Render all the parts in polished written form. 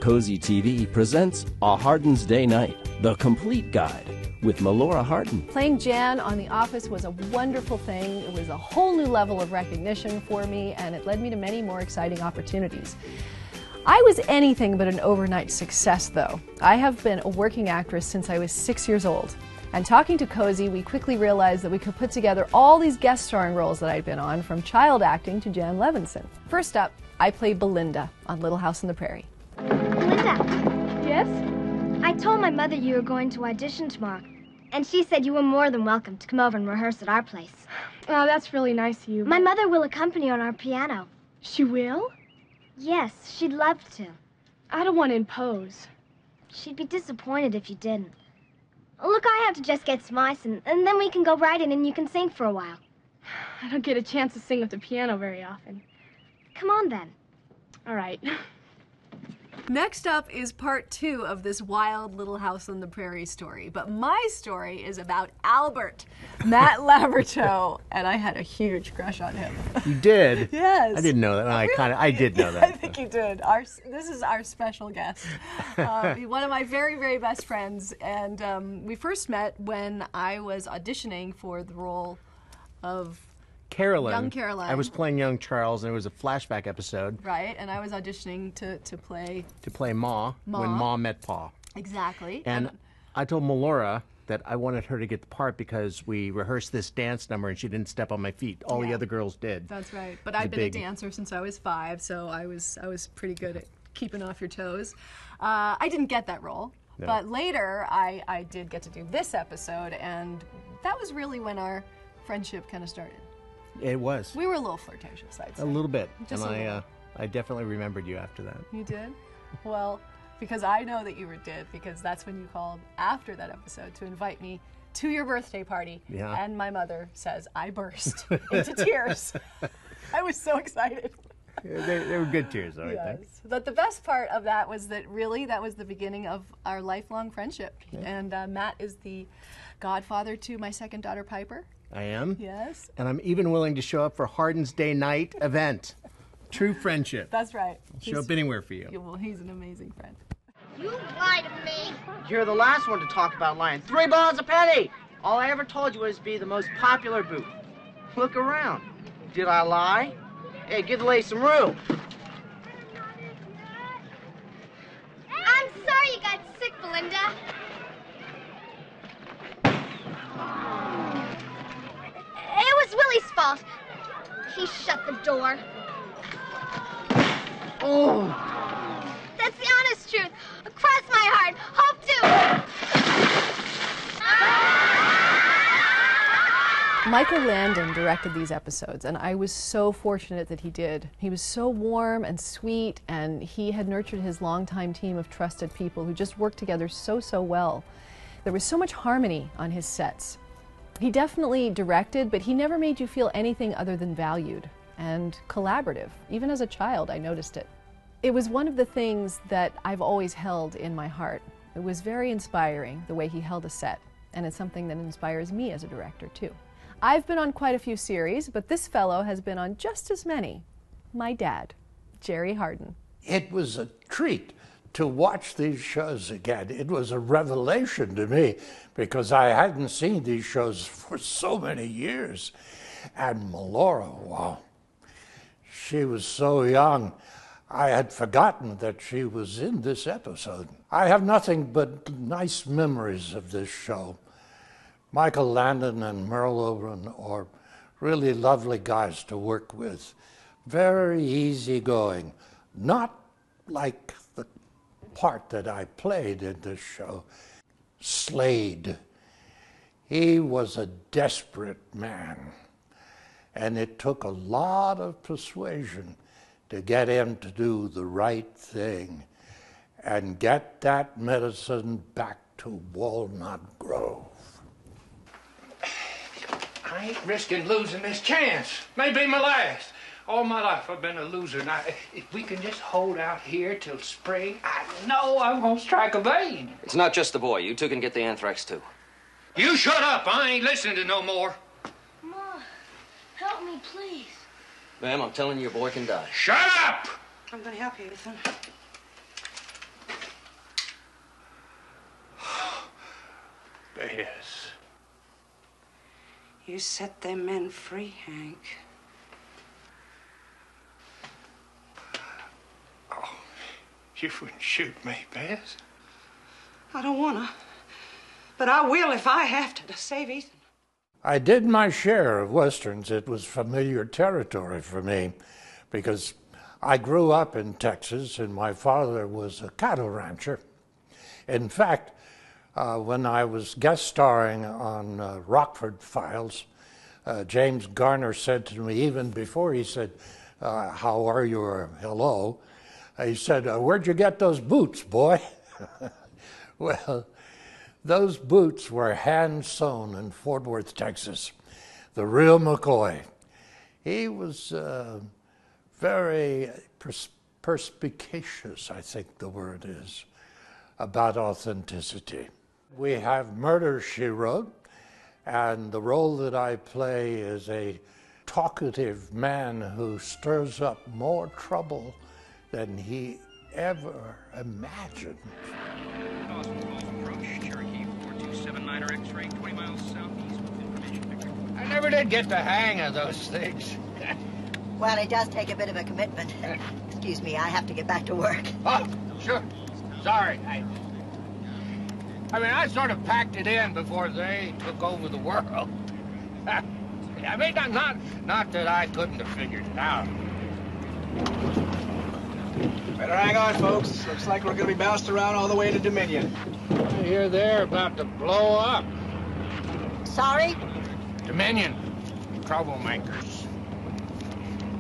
Cozi TV presents A Hardin's Day Night, the complete guide, with Melora Hardin. Playing Jan on The Office was a wonderful thing. It was a whole new level of recognition for me, and it led me to many more exciting opportunities. I was anything but an overnight success, though. I have been a working actress since I was 6 years old. And talking to Cozi, we quickly realized that we could put together all these guest starring roles that I'd been on, from child acting to Jan Levinson. First up, I played Belinda on Little House on the Prairie. Belinda. Yes? I told my mother you were going to audition tomorrow, and she said you were more than welcome to come over and rehearse at our place. Oh, that's really nice of you. My mother will accompany on our piano. She will? Yes, she'd love to. I don't want to impose. She'd be disappointed if you didn't. Look, I have to just get some ice, and then we can go right in and you can sing for a while. I don't get a chance to sing with the piano very often. Come on, then. All right. Next up is part 2 of this wild Little House on the Prairie story. But my story is about Albert, Matt Laberto, and I had a huge crush on him. You did? Yes. I didn't know that. I did know that. I think you did. This is our special guest. One of my very, very best friends. And we first met when I was auditioning for the role of Carolyn. Young Caroline. I was playing young Charles, and it was a flashback episode. Right, and I was auditioning to play... To play Ma, when Ma met Pa. Exactly. And I told Melora that I wanted her to get the part because we rehearsed this dance number and she didn't step on my feet. All the other girls did. That's right. But I've been a dancer since I was 5, so I was pretty good at keeping off your toes. I didn't get that role, but later I did get to do this episode, and that was really when our friendship kind of started. It was. We were a little flirtatious, I'd say. A little bit. Just and I definitely remembered you after that. You did? Well, because I know that you did, because that's when you called after that episode to invite me to your birthday party. Yeah. And my mother says I burst into tears. I was so excited. They were good tears, though, I think. But the best part of that was that really that was the beginning of our lifelong friendship. Yeah. And Matt is the godfather to my second daughter, Piper. I am. Yes. And I'm even willing to show up for Hardin's Day Night event. True friendship. That's right. Show up anywhere for you. Well, he's an amazing friend. You lied to me. You're the last one to talk about lying. $3 a penny. All I ever told you was be the most popular booth. Look around. Did I lie? Hey, give the lady some room. I'm sorry you got sick, Belinda. It was Willie's fault. He shut the door. Oh. That's the honest truth. Across my heart. Hope to. Michael Landon directed these episodes, and I was so fortunate that he did. He was so warm and sweet, and he had nurtured his longtime team of trusted people who just worked together so well. There was so much harmony on his sets. He definitely directed, but he never made you feel anything other than valued and collaborative. Even as a child, I noticed it. It was one of the things that I've always held in my heart. It was very inspiring, the way he held a set, and it's something that inspires me as a director, too. I've been on quite a few series, but this fellow has been on just as many. My dad, Jerry Hardin. It was a treat to watch these shows again. It was a revelation to me because I hadn't seen these shows for so many years. And Melora, wow, she was so young. I had forgotten that she was in this episode. I have nothing but nice memories of this show. Michael Landon and Merle Oberon are really lovely guys to work with. Very easygoing, not like the part that I played in this show. Slade. He was a desperate man, and it took a lot of persuasion to get him to do the right thing and get that medicine back to Walnut Grove. I ain't risking losing this chance. Maybe my last. All my life I've been a loser. Now, if we can just hold out here till spring, I know I'm gonna strike a vein. It's not just the boy. You two can get the anthrax, too. You shut up. I ain't listening to no more. Ma, help me, please. Ma'am, I'm telling you, your boy can die. Shut up! I'm gonna help you, Ethan. Yes. You set them men free, Hank. Oh, you wouldn't shoot me, Bess. I don't wanna, but I will if I have to save Ethan. I did my share of Westerns. It was familiar territory for me because I grew up in Texas and my father was a cattle rancher. In fact, when I was guest starring on Rockford Files, James Garner said to me, even before he said, how are you, or hello, he said, where'd you get those boots, boy? Well, those boots were hand sewn in Fort Worth, Texas. The real McCoy. He was very perspicacious, I think the word is, about authenticity. We have Murder, She Wrote, and the role that I play is a talkative man who stirs up more trouble than he ever imagined. I never did get the hang of those things. Well, it does take a bit of a commitment. Excuse me, I have to get back to work. Oh, sure. Sorry. I mean, I sort of packed it in before they took over the world. I mean, not that I couldn't have figured it out. Better hang on, folks. Looks like we're going to be bounced around all the way to Dominion. I hear they're about to blow up. Sorry? Dominion. Troublemakers.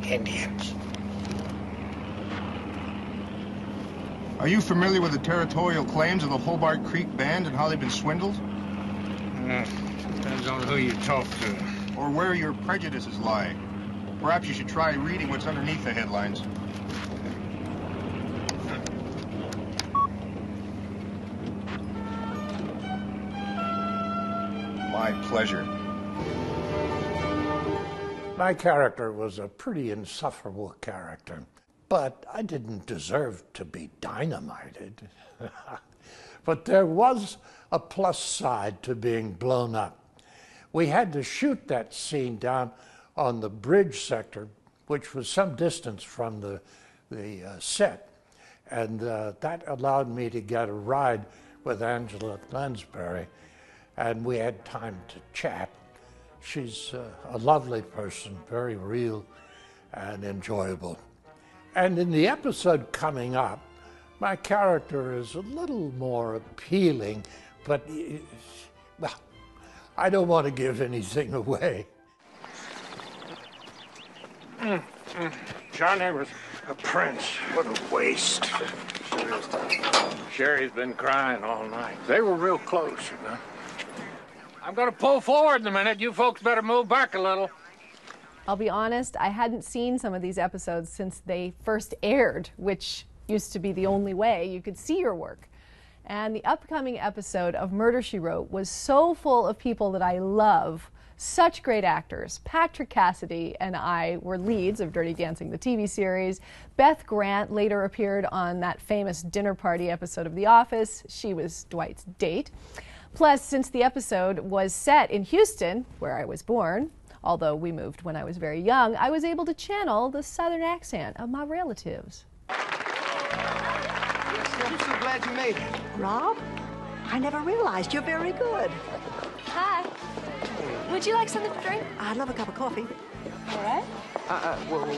Indians. Are you familiar with the territorial claims of the Hobart Creek Band and how they've been swindled? Depends on who you talk to. Or where your prejudices lie. Perhaps you should try reading what's underneath the headlines. My pleasure. My character was a pretty insufferable character, but I didn't deserve to be dynamited. But there was a plus side to being blown up. We had to shoot that scene down on the bridge sector, which was some distance from the set, and that allowed me to get a ride with Angela at Lansbury, and we had time to chat. She's a lovely person, very real and enjoyable. And in the episode coming up, my character is a little more appealing, but, well, I don't want to give anything away. Johnny was a prince. What a waste. Sherry's been crying all night. They were real close, you know. I'm going to pull forward in a minute. You folks better move back a little. I'll be honest, I hadn't seen some of these episodes since they first aired, which used to be the only way you could see your work. And the upcoming episode of Murder, She Wrote was so full of people that I love. Such great actors. Patrick Cassidy and I were leads of Dirty Dancing, the TV series. Beth Grant later appeared on that famous dinner party episode of The Office. She was Dwight's date. Plus, since the episode was set in Houston, where I was born, although we moved when I was very young, I was able to channel the southern accent of my relatives. I'm so glad you made it. Rob, I never realized you're very good. Hi. Would you like something to drink? I'd love a cup of coffee. All right.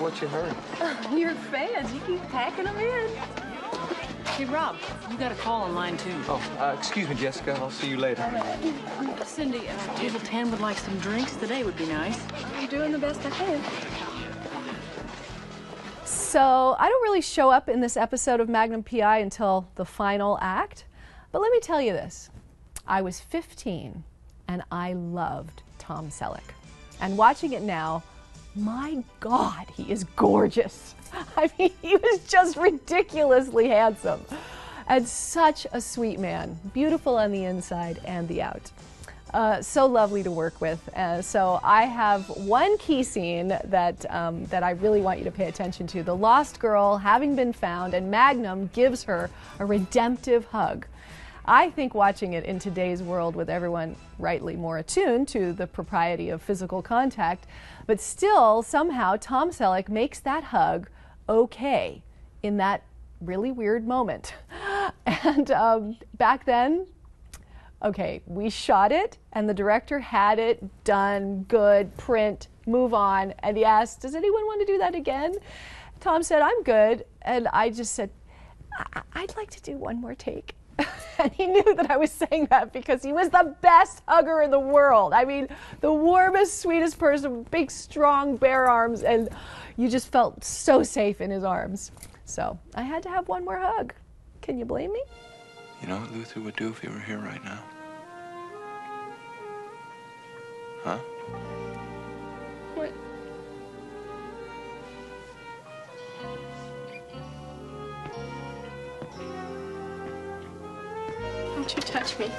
What's your hurry? You're fans. You keep packing them in. Hey, Rob, you got a call on line 2. Oh, excuse me, Jessica. I'll see you later. Cindy, table 10 would like some drinks. Today would be nice. I'm doing the best I can. So I don't really show up in this episode of Magnum PI until the final act. But let me tell you this. I was 15 and I loved Tom Selleck. And watching it now, my God, he is gorgeous. I mean, he was just ridiculously handsome and such a sweet man, beautiful on the inside and the out. So lovely to work with. So I have one key scene that I really want you to pay attention to. The lost girl having been found, and Magnum gives her a redemptive hug. I think watching it in today's world with everyone rightly more attuned to the propriety of physical contact, but still somehow Tom Selleck makes that hug okay in that really weird moment. And back then, okay, we shot it and the director had it done, good, print, move on, and he asked, does anyone want to do that again? Tom said, I'm good, and I just said, I'd like to do one more take. And he knew that I was saying that because he was the best hugger in the world. I mean, the warmest, sweetest person, big, strong, bare arms, and you just felt so safe in his arms. So I had to have one more hug. Can you blame me? You know what Luther would do if he were here right now? Huh? What? Don't you touch me.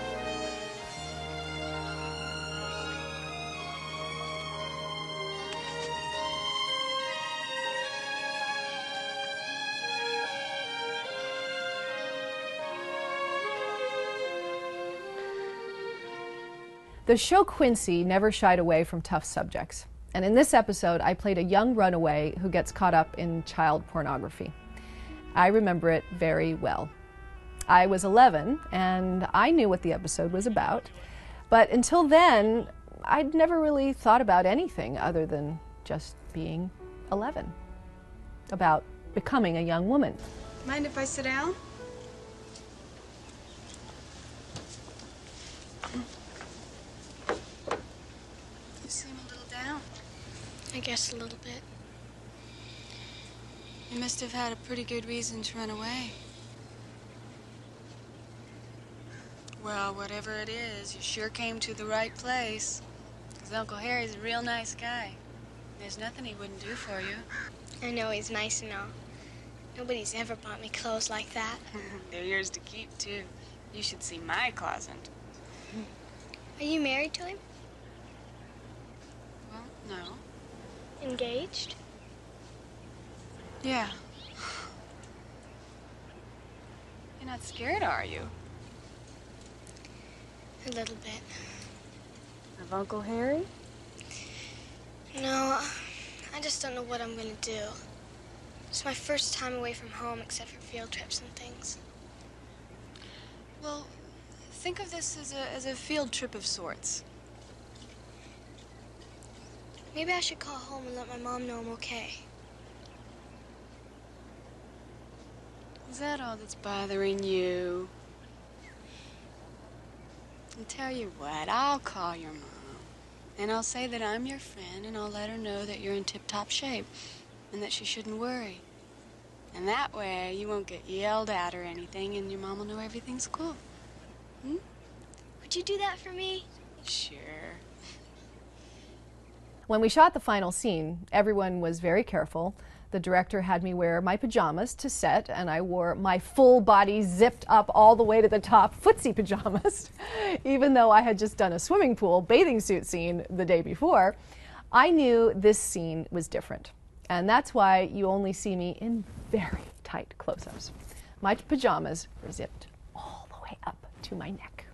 The show Quincy never shied away from tough subjects. And in this episode, I played a young runaway who gets caught up in child pornography. I remember it very well. I was 11, and I knew what the episode was about. But until then, I'd never really thought about anything other than just being 11. About becoming a young woman. Mind if I sit down? You seem a little down. I guess a little bit. You must have had a pretty good reason to run away. Well, whatever it is, you sure came to the right place. 'Cause Uncle Harry's a real nice guy. There's nothing he wouldn't do for you. I know he's nice and all. Nobody's ever bought me clothes like that. They're yours to keep, too. You should see my closet. Are you married to him? Well, no. Engaged? Yeah. You're not scared, are you? A little bit. Of Uncle Harry? No, I just don't know what I'm gonna do. It's my first time away from home except for field trips and things. Well, think of this as a field trip of sorts. Maybe I should call home and let my mom know I'm okay. Is that all that's bothering you? I'll tell you what, I'll call your mom. And I'll say that I'm your friend, and I'll let her know that you're in tip-top shape and that she shouldn't worry. And that way, you won't get yelled at or anything, and your mom will know everything's cool. Hmm? Would you do that for me? Sure. When we shot the final scene, everyone was very careful. The director had me wear my pajamas to set, and I wore my full body zipped up all the way to the top footsie pajamas. Even though I had just done a swimming pool bathing suit scene the day before, I knew this scene was different. And that's why you only see me in very tight close-ups. My pajamas were zipped all the way up to my neck.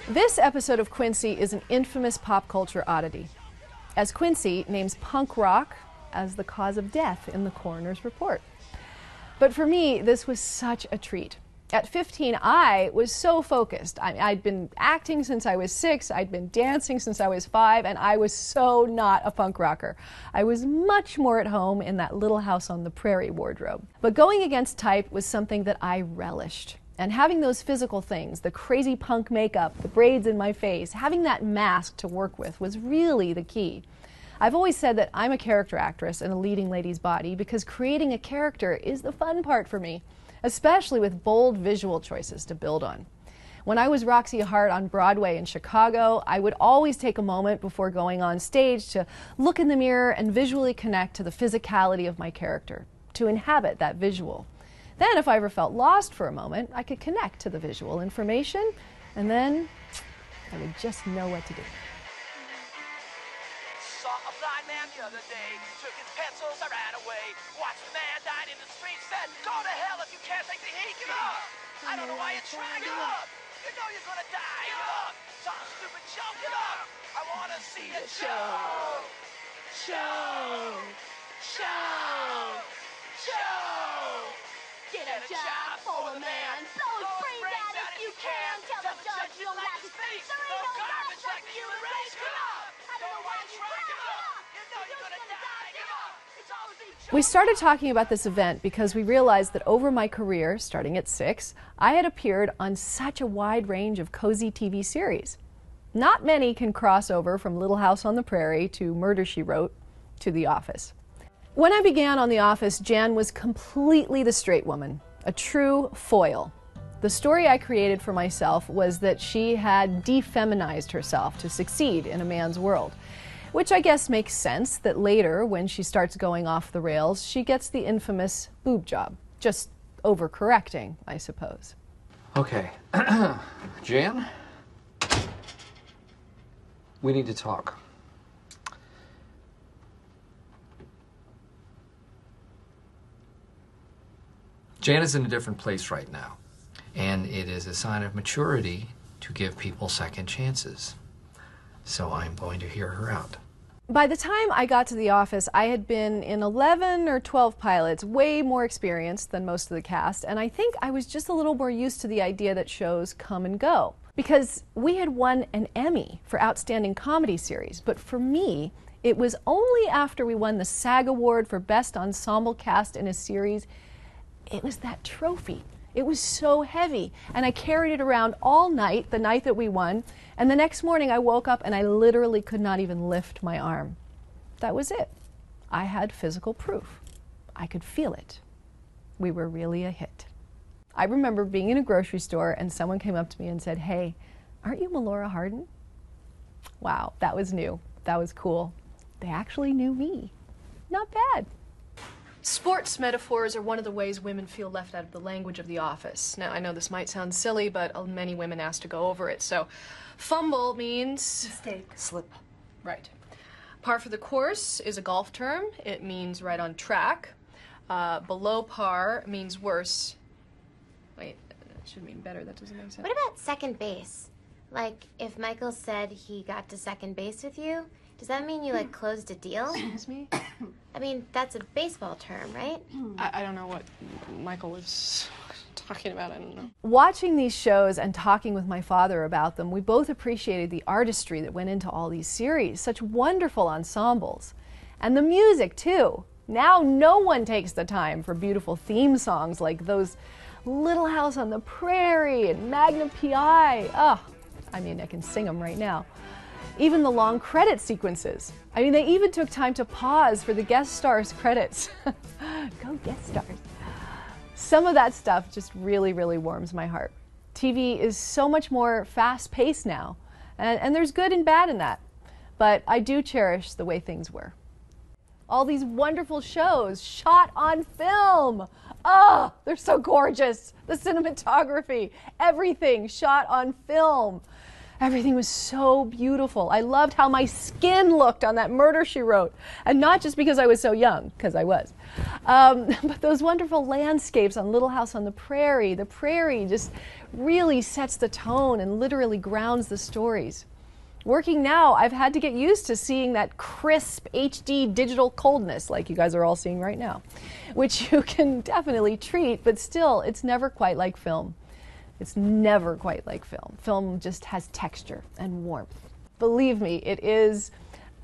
This episode of Quincy is an infamous pop culture oddity, as Quincy names punk rock as the cause of death in the coroner's report. But for me, this was such a treat. At 15, I was so focused. I'd been acting since I was 6, I'd been dancing since I was 5, and I was so not a punk rocker. I was much more at home in that little house on the Prairie wardrobe. But going against type was something that I relished. And having those physical things, the crazy punk makeup, the braids in my face, having that mask to work with was really the key. I've always said that I'm a character actress in a leading lady's body because creating a character is the fun part for me, especially with bold visual choices to build on. When I was Roxy Hart on Broadway in Chicago, I would always take a moment before going on stage to look in the mirror and visually connect to the physicality of my character, to inhabit that visual. Then, if I ever felt lost for a moment, I could connect to the visual information, and then I would just know what to do. Saw a blind man the other day. Took his pencils, I ran away. Watched the man died in the street, said, go to hell if you can't take the heat. Give up! I don't know why you're trying. Give up! You know you're gonna die. Give up! Some stupid joke. Give up! I wanna see a show! Show! Show! Show! Get a job for the man. Blow his brains out if you can. Tell the judge you'll have to speak. There ain't no garbage like the human race. Give up! I don't know why you try. Give up! You know you're gonna die. Give up! It's always been. We started talking about this event because we realized that over my career, starting at 6, I had appeared on such a wide range of Cozi TV series. Not many can cross over from Little House on the Prairie to Murder, She Wrote to The Office. When I began on The Office, Jan was completely the straight woman, a true foil. The story I created for myself was that she had defeminized herself to succeed in a man's world, which I guess makes sense that later, when she starts going off the rails, she gets the infamous boob job. Just overcorrecting, I suppose. Okay. Jan? We need to talk. Jan is in a different place right now, and it is a sign of maturity to give people second chances. So I'm going to hear her out. By the time I got to The Office, I had been in 11 or 12 pilots, way more experienced than most of the cast, and I think I was just a little more used to the idea that shows come and go. Because we had won an Emmy for Outstanding Comedy Series, but for me, it was only after we won the SAG Award for Best Ensemble Cast in a Series. It was that trophy. It was so heavy, and I carried it around all night, the night that we won, and the next morning I woke up and I literally could not even lift my arm. That was it. I had physical proof. I could feel it. We were really a hit. I remember being in a grocery store and someone came up to me and said, "Hey, aren't you Melora Hardin?" Wow, that was new. That was cool. They actually knew me. Not bad. Sports metaphors are one of the ways women feel left out of the language of The Office. Now, I know this might sound silly, but many women ask to go over it. So, fumble means... Mistake. Slip. Right. Par for the course is a golf term. It means right on track. Below par means worse. Wait, that should mean better. That doesn't make sense. What about second base? Like, if Michael said he got to second base with you, does that mean you, like, closed a deal? Excuse me? I mean, that's a baseball term, right? I don't know what Michael was talking about. I don't know. Watching these shows and talking with my father about them, we both appreciated the artistry that went into all these series. Such wonderful ensembles. And the music, too. Now no one takes the time for beautiful theme songs like those Little House on the Prairie and Magnum P.I. Oh, I mean, I can sing them right now. Even the long credit sequences. I mean, they even took time to pause for the guest stars credits. Go guest stars. Some of that stuff just really, really warms my heart. TV is so much more fast-paced now, and there's good and bad in that. But I do cherish the way things were. All these wonderful shows shot on film. Oh, they're so gorgeous. The cinematography, everything shot on film. Everything was so beautiful. I loved how my skin looked on that Murder, She Wrote. And not just because I was so young, because I was. But those wonderful landscapes on Little House on the Prairie just really sets the tone and literally grounds the stories. Working now, I've had to get used to seeing that crisp HD digital coldness like you guys are all seeing right now, which you can definitely treat, but still, it's never quite like film. It's never quite like film. Film just has texture and warmth. Believe me, it is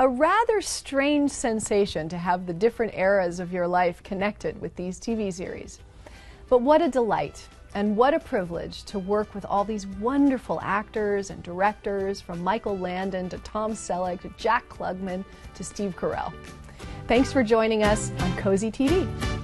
a rather strange sensation to have the different eras of your life connected with these TV series. But what a delight and what a privilege to work with all these wonderful actors and directors, from Michael Landon to Tom Selleck to Jack Klugman to Steve Carell. Thanks for joining us on Cozi TV.